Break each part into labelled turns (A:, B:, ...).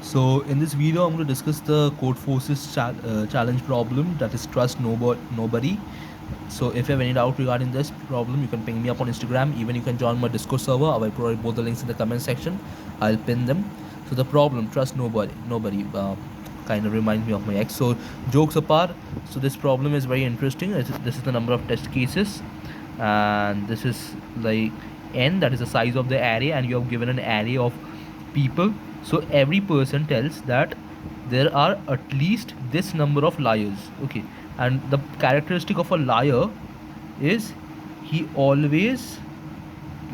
A: So in this video, I'm going to discuss the CODEFORCES challenge problem, that is trust nobody. So if you have any doubt regarding this problem, you can ping me up on Instagram. Even you can join my Discord server. I will provide both the links in the comment section. I'll pin them. So the problem, trust nobody. Kind of reminds me of my ex. So jokes apart, so this problem is very interesting. This is the number of test cases, and this is like n, that is the size of the array, and you have given an array of people. So every person tells that there are at least this number of liars. Okay, and the characteristic of a liar is he always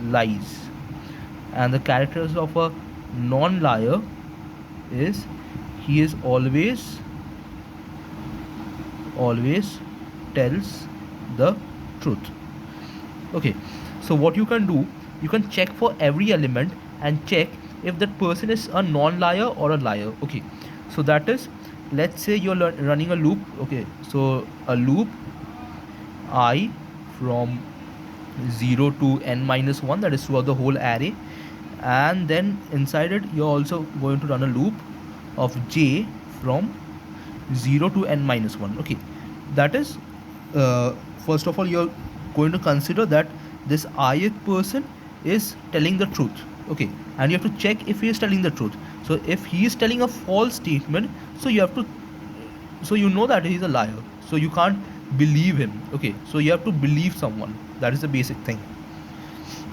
A: lies, and the characteristics of a non-liar is he is always tells the truth. Okay, so what you can do, you can check for every element and check if that person is a non-liar or a liar. Okay, so that is, let's say you're running a loop. Okay, so a loop I from 0 to n minus 1, that is throughout the whole array, and then inside it you're also going to run a loop of j from 0 to n minus 1. Okay, that is, first of all, you're going to consider that this ith person is telling the truth. Okay, and you have to check if he is telling the truth. So if he is telling a false statement, so you have to, so you know that he's a liar, so you can't believe him. Okay, so you have to believe someone. That is the basic thing.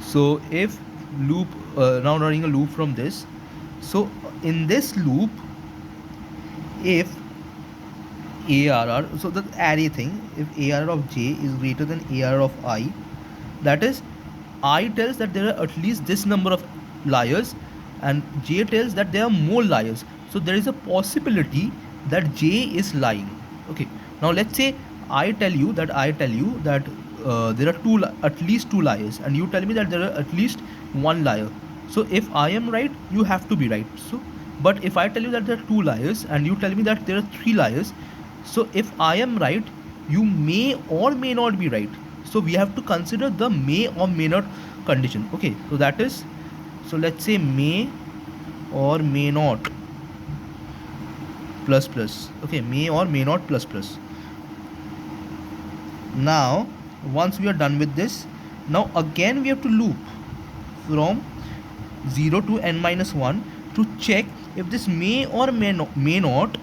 A: So if loop, now running a loop from this, so in this loop, if ARR, so the array thing, if ARR of j is greater than ARR of I, that is, I tells that there are at least this number of liars, and j tells that there are more liars. So there is a possibility that j is lying. Okay, now let's say I tell you that there are at least two liars, and you tell me that there are at least one liar. So if I am right, you have to be right. So, but if I tell you that there are two liars and you tell me that there are three liars, so if I am right, you may or may not be right. So we have to consider the may or may not condition. Okay, so that is, so let's say may or may not plus plus. Okay, may or may not plus plus. Now once we are done with this, now again we have to loop from 0 to n minus 1 to check if this may or may not,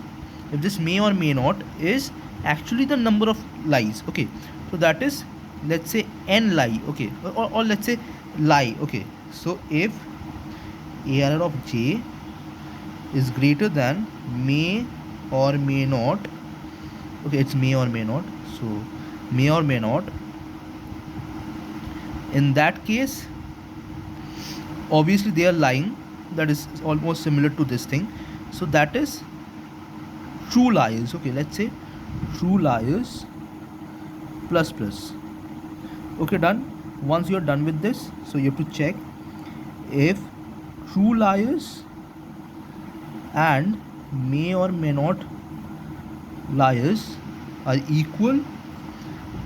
A: if this may or may not is actually the number of lies. Okay, so that is, let's say n lie. Okay, or let's say lie. Okay, so if ARR of j is greater than may or may not, okay, it's may or may not, so may or may not, in that case obviously they are lying. That is almost similar to this thing. So that is true liars. Okay, let's say true liars plus plus. Okay, done. Once you are done with this, so you have to check if true liars and may or may not liars are equal,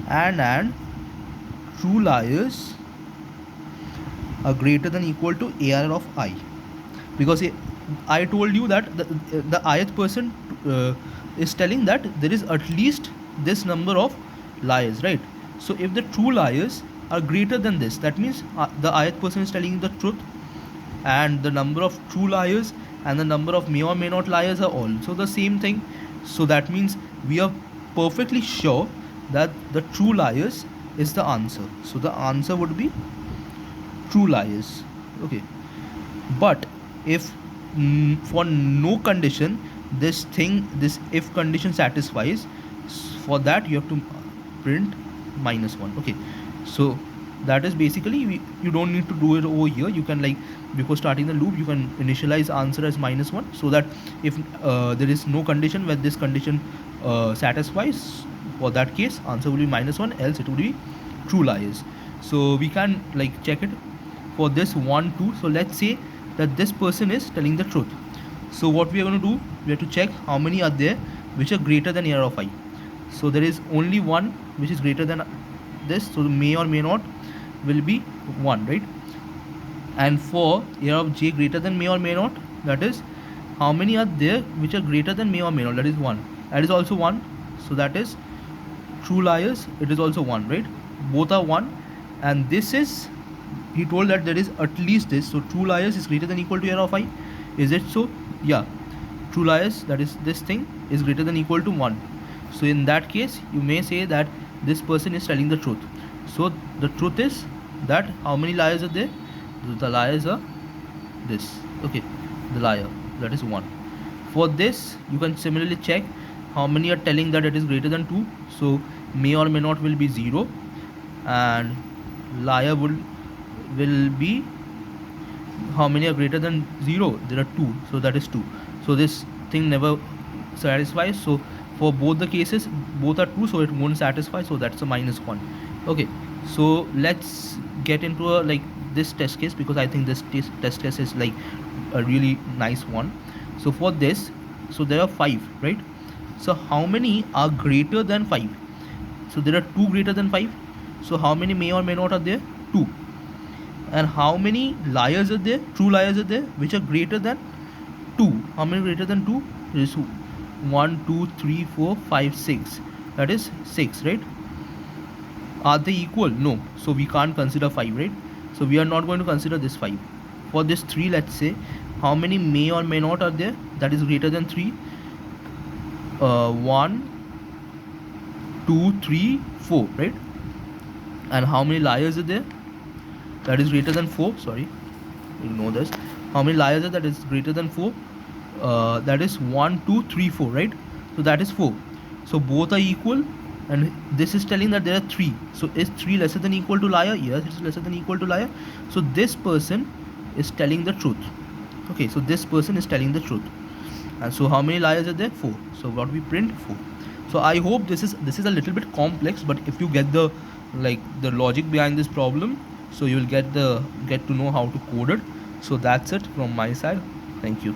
A: and true liars are greater than equal to ARR of I, because I told you that the ith person is telling that there is at least this number of liars, right? So if the true liars are greater than this, that means the ith person is telling the truth, and the number of true liars and the number of may or may not liars are also the same thing. So that means we are perfectly sure that the true liars is the answer. So the answer would be true liars. Okay, but if for no condition this if condition satisfies, for that you have to print -1. Okay, so that is basically, you don't need to do it over here. You can, like, before starting the loop, you can initialize answer as -1, so that if there is no condition where this condition satisfies, for that case answer will be -1, else it would be true liars. So we can, like, check it for this 1 2. So let's say that this person is telling the truth. So what we are going to do, we have to check how many are there which are greater than ARR of I. So there is only one which is greater than this, so may or may not will be 1, right? And for ARR of j greater than may or may not, that is how many are there which are greater than may or may not? That is 1. That is also 1. So that is true liars. It is also 1, right? Both are 1. And this is, he told that there is at least this. So true liars is greater than equal to error of I. Is it so? Yeah. True liars, that is this thing, is greater than equal to 1. So in that case, you may say that this person is telling the truth. So the truth is that how many liars are there? The liars are this. Okay, the liar, that is 1. For this, you can similarly check how many are telling that it is greater than 2. So may or may not will be 0, and liar will be, how many are greater than 0? There are 2, so that is 2. So this thing never satisfies. So for both the cases, both are true, so it won't satisfy, so that's a -1. Okay, so let's get into a this test case, because I think this test case is like a really nice one. So for this, so there are 5, right? So how many are greater than 5? So there are 2 greater than 5. So how many may or may not are there? 2. And how many liars are there? True liars are there which are greater than 2. How many greater than 2? There is 1, 2, 3, 4, 5, 6. That is 6, right? Are they equal? No. So we can't consider 5, right? So we are not going to consider this 5. For this 3, let's say, how many may or may not are there that is greater than 3? 1, 2, 3, 4, right? And how many liars are there that is greater than 4? Sorry, ignore this. How many liars are that is greater than 4? That is 1, 2, 3, 4, right? So that is 4. So both are equal, and this is telling that there are 3. So is 3 lesser than equal to liar? Yes, it's lesser than equal to liar. So this person is telling the truth. Okay, so this person is telling the truth. And so how many liars are there? 4. So what we print? 4. So I hope this is a little bit complex, but if you get the logic behind this problem, so you will get to know how to code it. So that's it from my side. Thank you.